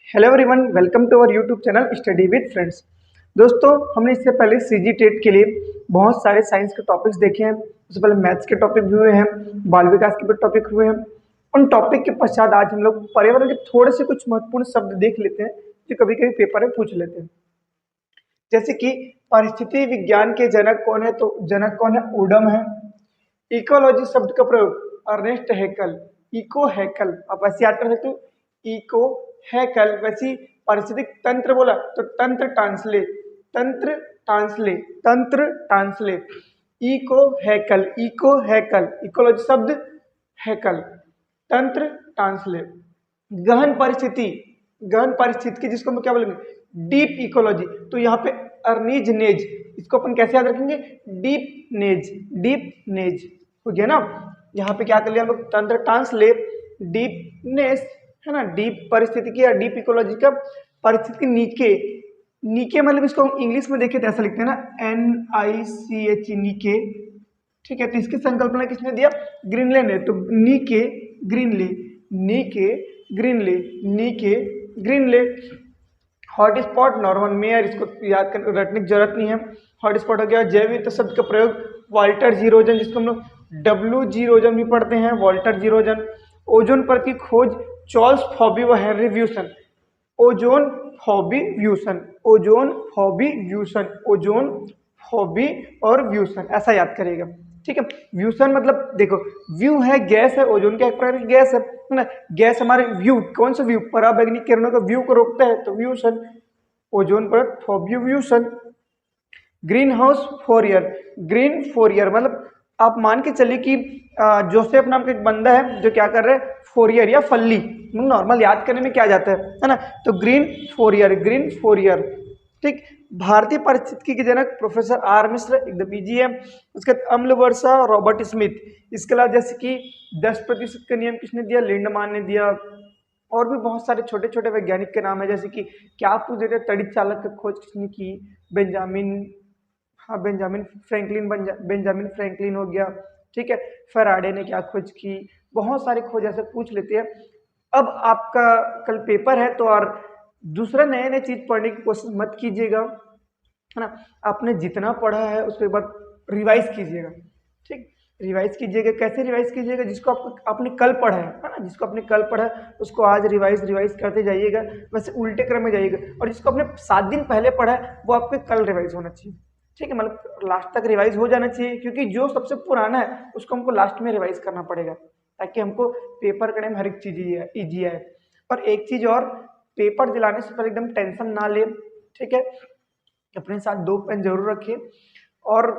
Hello everyone, welcome to our YouTube channel study with friends. दोस्तों, हमने इससे पहले सीजी टेट के लिए बहुत सारे साइंस के टॉपिक्स देखे हैं। उससे पहले मैथ्स के टॉपिक भी हुए हैं, बाल विकास के भी टॉपिक हुए हैं। उन टॉपिक के पश्चात आज हम लोग पर्यावरण के थोड़े से कुछ महत्वपूर्ण शब्द देख लेते हैं जो कभी कभी पेपर में पूछ लेते हैं। जैसे कि परिस्थिति विज्ञान के जनक कौन है, तो जनक कौन है? ओडम है। इकोलॉजी शब्द का प्रयोग अर्नेस्ट हैकल, इको हैकल, आप ऐसे याद कर सकते हो, इको हैकल। वैसी पारिस्थितिक तंत्र बोला तो तंत्र टांसले, तंत्र टांसले, तंत्र टांसले, इको हैकल, इको हैकल, इकोलॉजी शब्द हैकल, तंत्र टांसले। गहन परिस्थिति, गहन परिस्थिति जिसको हम क्या बोलेंगे? Deep ecology. तो यहाँ पे अर्नीज नेज, इसको अपन कैसे याद रखेंगे? डीप नेज, डीप नेज हो गया ना। यहाँ पे क्या कर लिया हम लोग? तंत्र ट्रांसले, डीप नेस है ना, डीप परिस्थिति की या डीप इकोलॉजी का परिस्थिति नीके। नीके मतलब इसको हम इंग्लिश में देखें तो ऐसा लिखते हैं ना, NICH, नीके। ठीक है, तो इसकी संकल्पना किसने दिया? ग्रीनलैंड ने। तो नीके ग्रीनले, नीके ग्रीनले, नीके ग्रीनले। हॉटस्पॉट नॉर्मन मेयर, इसको याद कर रटने की जरूरत नहीं है। हॉटस्पॉट हो गया। जैव विविधता शब्द का प्रयोग वाल्टर जी रोजन, जिसको हम लोग WG रोजन भी पढ़ते हैं, वाल्टर जी रोजन। ओजोन परत की खोज चार्ल्स फॉबी व हेनरी व्यूसन, ओजोन फॉबी व्यूसन, ओजोन फॉबी व्यूसन, ओजोन फॉबी और व्यूसन, ऐसा याद करेगा। ठीक है, व्यूसन मतलब देखो, व्यू है गैस है, ओजोन क्या एक प्रकार की गैस है ना। गैस हमारे व्यू, कौन सा व्यू? पराबैंगनी किरणों का व्यू को रोकता है, तो व्यूसन, ओजोन परत फॉबियो व्यूसन। ग्रीन हाउस फोरियर, ग्रीन फोरियर मतलब आप मान के चलिए कि जोसेफ नाम का एक बंदा है जो क्या कर रहा है? फोरियर या फल्ली, नॉर्मल याद करने में क्या जाता है ना। तो ग्रीन फोरियर, ग्रीन फोरियर। ठीक। भारतीय पारिस्थितिकी के जनक प्रोफेसर R मिश्र, एकदम इजी है। उसके बाद अम्ल वर्षा, रॉबर्ट स्मिथ। इसके अलावा जैसे कि 10% का नियम किसने दिया? लिंडमान ने दिया। और भी बहुत सारे छोटे छोटे वैज्ञानिक के नाम है, जैसे कि क्या आप पूछ रहे थे, तड़ित चालक का खोज किसने की? बेंजामिन, हाँ बेंजामिन फ्रैंकलिन, बेंजामिन फ्रैंकलिन हो गया। ठीक है, फैराडे ने क्या खोज की? बहुत सारी खोज ऐसे पूछ लेते हैं। अब आपका कल पेपर है, तो और दूसरा नए नए चीज पढ़ने की कोशिश मत कीजिएगा, है ना। आपने जितना पढ़ा है उसको एक बार रिवाइज कीजिएगा। ठीक, रिवाइज कीजिएगा। कैसे रिवाइज कीजिएगा? जिसको आपने कल पढ़ा है ना, जिसको आपने कल पढ़ा है उसको आज रिवाइज करते जाइएगा। वैसे उल्टे क्रम में जाइएगा, और जिसको आपने 7 दिन पहले पढ़ा है वो आपके कल रिवाइज होना चाहिए। ठीक है, मतलब लास्ट तक रिवाइज हो जाना चाहिए, क्योंकि जो सबसे पुराना है उसको हमको लास्ट में रिवाइज करना पड़ेगा, ताकि हमको पेपर के टाइम हर एक चीज ईजी आए। और एक चीज और, पेपर दिलाने से पहले एकदम टेंशन ना ले। ठीक है, अपने साथ 2 पेन जरूर रखिए। और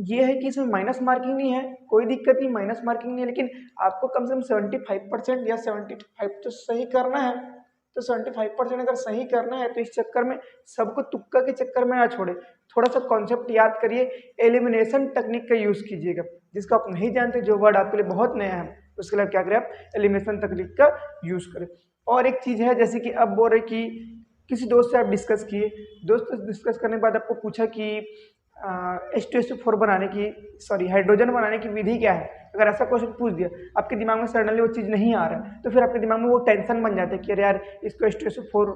ये है कि इसमें माइनस मार्किंग नहीं है, कोई दिक्कत नहीं, माइनस मार्किंग नहीं है, लेकिन आपको कम से कम 75% या 75 तो सही करना है। तो 75% अगर सही करना है तो इस चक्कर में सबको तुक्का के चक्कर में ना छोड़े, थोड़ा सा कॉन्सेप्ट याद करिए। एलिमिनेशन टेक्निक का यूज कीजिएगा, जिसको आप नहीं जानते, जो वर्ड आपके लिए बहुत नया है, उसके लिए क्या करें? आप एलिमिनेशन टेक्निक का यूज करें। और एक चीज है, जैसे कि अब बोल रहे कि किसी दोस्त से आप डिस्कस किए, दोस्त से डिस्कस करने के बाद आपको पूछा कि H2SO4 बनाने की, सॉरी हाइड्रोजन बनाने की विधि क्या है। अगर ऐसा क्वेश्चन पूछ दिया, आपके दिमाग में सडनली वो चीज़ नहीं आ रहा है, तो फिर आपके दिमाग में वो टेंशन बन जाता है कि अरे यार, इसको H2SO4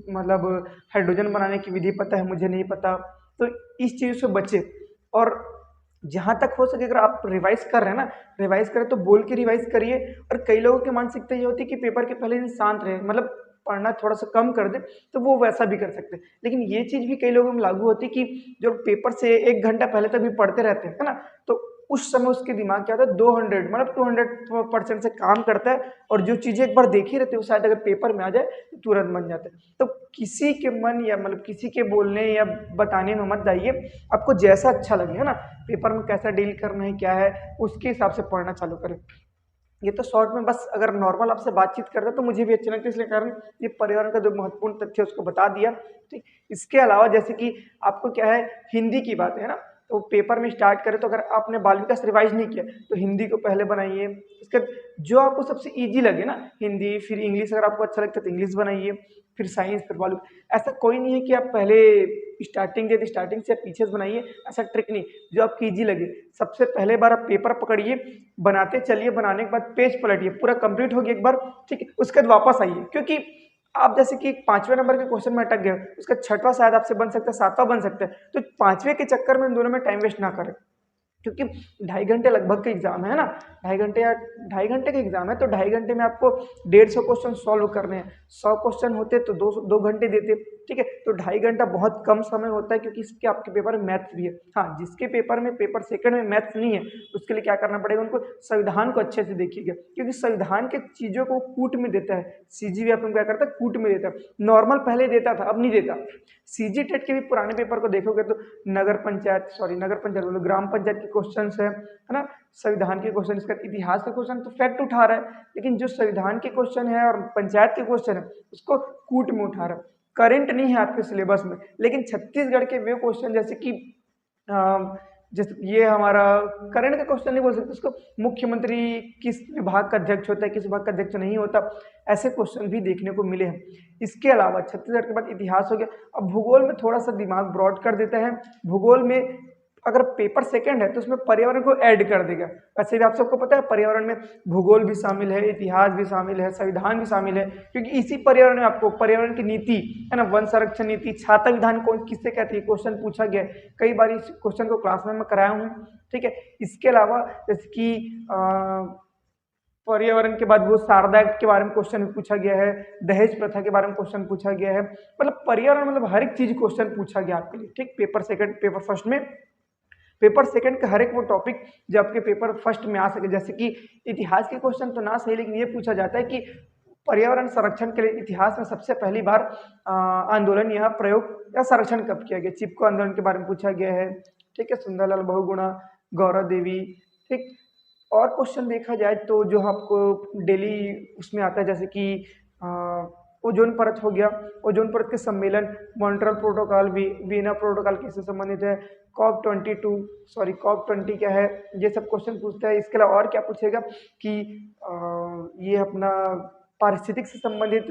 मतलब हाइड्रोजन बनाने की विधि पता है, मुझे नहीं पता। तो इस चीज़ से बचे। और जहाँ तक हो सके, अगर आप रिवाइज कर रहे हैं ना, रिवाइज करें तो बोल के रिवाइज करिए। और कई लोगों की मानसिकता ये होती है कि पेपर के पहले दिन शांत रहे, मतलब पढ़ना थोड़ा सा कम कर दे, तो वो वैसा भी कर सकते हैं। लेकिन ये चीज भी कई लोगों में लागू होती है कि जो पेपर से 1 घंटा पहले तक भी पढ़ते रहते हैं, है ना, तो उस समय उसके दिमाग क्या होता है? 200 मतलब 200% से काम करता है। और जो चीजें एक बार देखी रहती है वो शायद अगर पेपर में आ जाए तो तुरंत बन जाता है। तो किसी के मन या मतलब किसी के बोलने या बताने में मत जाइए, आपको जैसा अच्छा लगे, है ना, पेपर में कैसा डील करना है, क्या है, उसके हिसाब से पढ़ना चालू करें। ये तो शॉर्ट में बस अगर नॉर्मल आपसे बातचीत करता है तो मुझे भी अच्छा लगता है, इसलिए कारण ये पर्यावरण का जो महत्वपूर्ण तथ्य है उसको बता दिया। ठीक, इसके अलावा जैसे कि आपको क्या है, हिंदी की बात है ना, तो पेपर में स्टार्ट करें तो अगर आपने बाल विकास रिवाइज नहीं किया तो हिंदी को पहले बनाइए। इसके जो आपको सबसे इजी लगे ना, हिंदी, फिर इंग्लिश, अगर आपको अच्छा लगता है तो इंग्लिश बनाइए, फिर साइंस, फिर बाल। ऐसा कोई नहीं है कि आप पहले स्टार्टिंग दे स्टार्टिंग से पीछे से बनाइए, ऐसा ट्रिक नहीं। जो आपकी इजी लगे, सबसे पहले बार आप पेपर पकड़िए, बनाते चलिए, बनाने के बाद पेज पलटिए, पूरा कंप्लीट हो गया एक बार, ठीक है, उसके बाद वापस आइए। क्योंकि आप जैसे कि 5वें नंबर के क्वेश्चन में अटक गए, उसका 6वां शायद आपसे बन सकता है, 7वां बन सकता है, तो 5वें के चक्कर में इन दोनों में टाइम वेस्ट ना करें, क्योंकि 2.5 घंटे लगभग का एग्जाम है ना, 2.5 घंटे या 2.5 घंटे का एग्जाम है, तो 2.5 घंटे में आपको 150 क्वेश्चन सॉल्व करने हैं। 100 क्वेश्चन होते तो 2 घंटे देते, ठीक है, तो 2.5 घंटा बहुत कम समय होता है, क्योंकि इसके आपके पेपर में मैथ्स भी है। हाँ, जिसके पेपर में पेपर सेकंड में मैथ्स नहीं है, उसके लिए क्या करना पड़ेगा, उनको संविधान को अच्छे से देखिएगा, क्योंकि संविधान के चीजों को कूट में देता है। सीजीबी अपन क्या करता है, कूट में देता है, नॉर्मल पहले देता था, अब नहीं देता। सीजी टेट के भी पुराने पेपर को देखोगे तो नगर पंचायत बोलो, ग्राम पंचायत के क्वेश्चन है ना, संविधान के क्वेश्चन, इसका इतिहास का क्वेश्चन तो फैक्ट उठा रहा है, लेकिन जो संविधान के क्वेश्चन है और पंचायत के क्वेश्चन है उसको कूट में उठा रहा है, करंट नहीं है आपके सिलेबस में। लेकिन छत्तीसगढ़ के वे क्वेश्चन जैसे कि जैसे ये हमारा करंट का क्वेश्चन नहीं बोल सकते उसको, मुख्यमंत्री किस विभाग का अध्यक्ष होता है, किस विभाग का अध्यक्ष नहीं होता, ऐसे क्वेश्चन भी देखने को मिले हैं। इसके अलावा छत्तीसगढ़ के बाद इतिहास हो गया। अब भूगोल में थोड़ा सा दिमाग ब्रॉड कर देते हैं। भूगोल में अगर पेपर सेकंड है तो उसमें पर्यावरण को ऐड कर देगा। वैसे भी आप सबको पता है पर्यावरण में भूगोल भी शामिल है, इतिहास भी शामिल है, संविधान भी शामिल है, क्योंकि इसी पर्यावरण में आपको पर्यावरण की नीति है ना, वन संरक्षण नीति, छाता विधान कौन किससे कहती है, क्वेश्चन पूछा गया है। कई बार इस क्वेश्चन को क्लास में मैं कराया हूँ, ठीक है। इसके अलावा जैसे कि पर्यावरण के बाद वो शारदा एक्ट के बारे में क्वेश्चन पूछा गया है, दहेज प्रथा के बारे में क्वेश्चन पूछा गया है, मतलब पर्यावरण मतलब हर एक चीज क्वेश्चन पूछा गया आपके लिए, ठीक। पेपर सेकंड, पेपर फर्स्ट में, पेपर सेकंड का हर एक वो टॉपिक जो आपके पेपर फर्स्ट में आ सके। जैसे कि इतिहास के क्वेश्चन तो ना सही, लेकिन ये पूछा जाता है कि पर्यावरण संरक्षण के लिए इतिहास में सबसे पहली बार आंदोलन या प्रयोग या संरक्षण कब किया गया, चिपको आंदोलन के बारे में पूछा गया है, ठीक है। सुंदरलाल बहुगुणा, गौरव देवी, ठीक। और क्वेश्चन देखा जाए तो जो आपको डेली उसमें आता है, जैसे कि ओजोन परत हो गया, ओजोन परत के सम्मेलन, मॉन्ट्रियल प्रोटोकॉल, वियना प्रोटोकॉल किससे संबंधित है, COP20 क्या है, ये सब क्वेश्चन पूछता है। इसके अलावा और क्या पूछेगा कि ये अपना पारिस्थितिक से संबंधित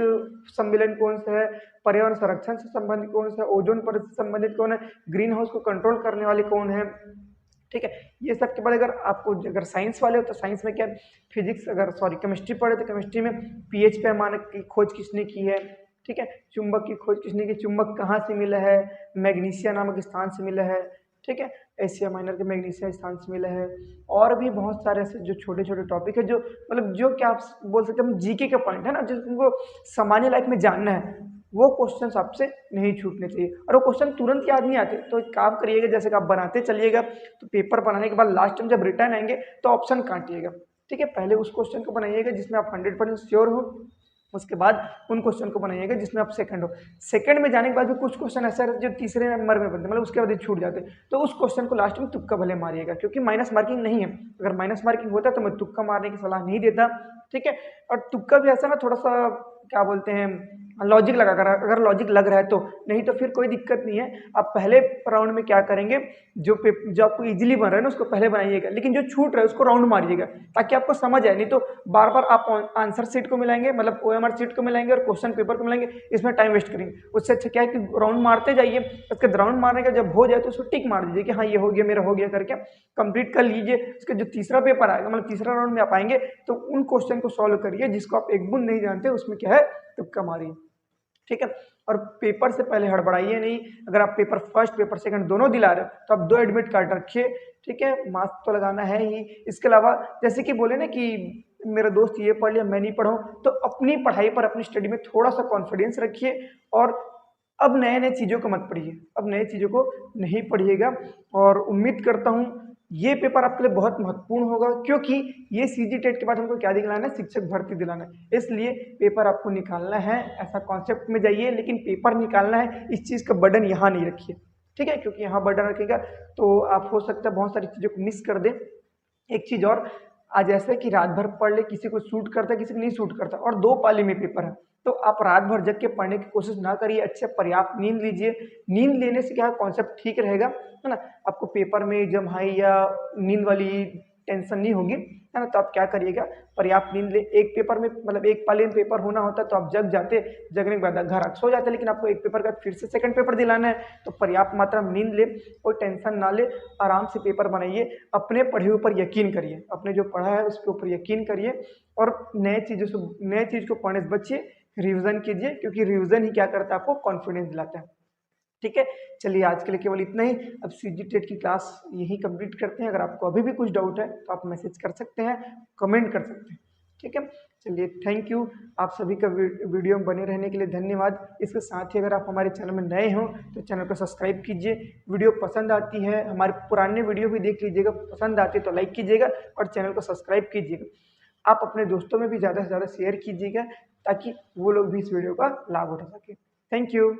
सम्मेलन कौन सा है, पर्यावरण संरक्षण से संबंधित कौन सा है, ओजोन परत से संबंधित कौन है, ग्रीन हाउस को कंट्रोल करने वाले कौन है, ठीक है। ये सब के बाद अगर आपको अगर साइंस वाले हो तो साइंस में क्या, फिजिक्स अगर केमिस्ट्री पढ़े तो केमिस्ट्री में पीएच पैमाने की खोज किसने की है, ठीक है। चुंबक की खोज किसने की, चुंबक कहाँ से मिला है, मैग्नीशिया नामक स्थान से मिला है, ठीक है। एशिया माइनर के मैग्नीशिया स्थान से मिला है। और भी बहुत सारे ऐसे जो छोटे छोटे टॉपिक है, जो मतलब जो क्या आप बोल सकते हैं जीके के पॉइंट है ना, जो तुमको सामान्य लाइफ में जानना है, वो क्वेश्चंस आपसे नहीं छूटने चाहिए। और वो क्वेश्चन तुरंत याद नहीं आते, तो एक काम करिएगा, जैसे कि आप बनाते चलिएगा, तो पेपर बनाने के बाद लास्ट में जब रिटर्न आएंगे तो ऑप्शन काटिएगा, ठीक है। पहले उस क्वेश्चन को बनाइएगा जिसमें आप 100% श्योर हो, उसके बाद उन क्वेश्चन को बनाइएगा जिसमें आप सेकंड हो। सेकंड में जाने के बाद भी कुछ क्वेश्चन ऐसा रहता है जो तीसरे नंबर में बनते, मतलब उसके बाद ही छूट जाते, तो उस क्वेश्चन को लास्ट में तुक्का भले मारिएगा, क्योंकि माइनस मार्किंग नहीं है। अगर माइनस मार्किंग होता तो मैं तुक्का मारने की सलाह नहीं देता, ठीक है। और तुक्का भी ऐसा ना थोड़ा सा क्या बोलते हैं, लॉजिक लगा कर, अगर लॉजिक लग रहा है तो, नहीं तो फिर कोई दिक्कत नहीं है। आप पहले राउंड में क्या करेंगे, जो आपको इजीली बन रहा है ना उसको पहले बनाइएगा, लेकिन जो छूट रहा है उसको राउंड मारिएगा, ताकि आपको समझ आए। नहीं तो बार बार आप आंसर सीट को मिलाएंगे, मतलब OMR सीट को मिलाएंगे और क्वेश्चन पेपर को मिलाएंगे, इसमें टाइम वेस्ट करेंगे। उससे अच्छा क्या है कि राउंड मारते जाइए, उसके राउंड मारने का जब हो जाए तो उसको टिक मार दीजिए कि हाँ ये हो गया, मेरा हो गया करके कंप्लीट कर लीजिए। उसके जो तीसरा पेपर आएगा, मतलब तीसरा राउंड में आप आएंगे तो उन क्वेश्चन को सॉल्व करिए जिसको आप एक बूंद नहीं जानते, उसमें क्या है तुक्का मारिए, ठीक है। और पेपर से पहले हड़बड़ाइए नहीं। अगर आप पेपर फर्स्ट पेपर सेकंड दोनों दिला रहे हो तो आप 2 एडमिट कार्ड रखिए, ठीक है। मास्क तो लगाना है ही। इसके अलावा जैसे कि बोले ना कि मेरा दोस्त ये पढ़ लिया मैं नहीं पढ़ूं, तो अपनी पढ़ाई पर, अपनी स्टडी में थोड़ा सा कॉन्फिडेंस रखिए। और अब नए नए चीज़ों को मत पढ़िए, अब नए चीज़ों को नहीं पढ़िएगा। और उम्मीद करता हूँ ये पेपर आपके लिए बहुत महत्वपूर्ण होगा, क्योंकि ये सीजी टेट के बाद हमको क्या दिलाना है, शिक्षक भर्ती दिलाना है। इसलिए पेपर आपको निकालना है, ऐसा कॉन्सेप्ट में जाइए, लेकिन पेपर निकालना है, इस चीज़ का बर्डन यहाँ नहीं रखिए, ठीक है। क्योंकि यहाँ बर्डन रखेगा तो आप हो सकता है बहुत सारी चीज़ों को मिस कर दें। एक चीज़ और, आज ऐसा है कि रात भर पढ़ ले, किसी को सूट करता है, किसी को नहीं सूट करता, और 2 पाली में पेपर है, तो आप रात भर जग के पढ़ने की कोशिश ना करिए, अच्छे पर्याप्त नींद लीजिए। नींद लेने से क्या कॉन्सेप्ट ठीक रहेगा, है ना। आपको पेपर में एकदम हाई या नींद वाली टेंशन नहीं होगी, है ना। तो आप क्या करिएगा, पर्याप्त नींद ले। एक पेपर में मतलब एक पाली में पेपर होना होता है तो आप जग जाते, जगने के बाद घर सो जाते, लेकिन आपको एक पेपर का फिर से सेकंड पेपर दिलाना है, तो पर्याप्त मात्रा में नींद ले, कोई टेंशन ना ले, आराम से पेपर बनाइए। अपने पढ़े ऊपर यकीन करिए, अपने जो पढ़ा है उसके ऊपर यकीन करिए, और नए चीज़ को पढ़ने से बचिए। रिवीजन कीजिए, क्योंकि रिवीजन ही क्या करता है, आपको कॉन्फिडेंस दिलाता है। ठीक है, चलिए आज के लिए केवल इतना ही। अब सीजी टेट की क्लास यही कंप्लीट करते हैं। अगर आपको अभी भी कुछ डाउट है तो आप मैसेज कर सकते हैं, कमेंट कर सकते हैं। ठीक है, चलिए थैंक यू। आप सभी का वीडियो में बने रहने के लिए धन्यवाद। इसके साथ ही अगर आप हमारे चैनल में नए हो तो चैनल को सब्सक्राइब कीजिए। वीडियो पसंद आती है, हमारे पुराने वीडियो भी देख लीजिएगा, पसंद आती है तो लाइक कीजिएगा और चैनल को सब्सक्राइब कीजिएगा। आप अपने दोस्तों में भी ज़्यादा से ज़्यादा शेयर कीजिएगा ताकि वो लोग भी इस वीडियो का लाभ उठा सकें। Thank you.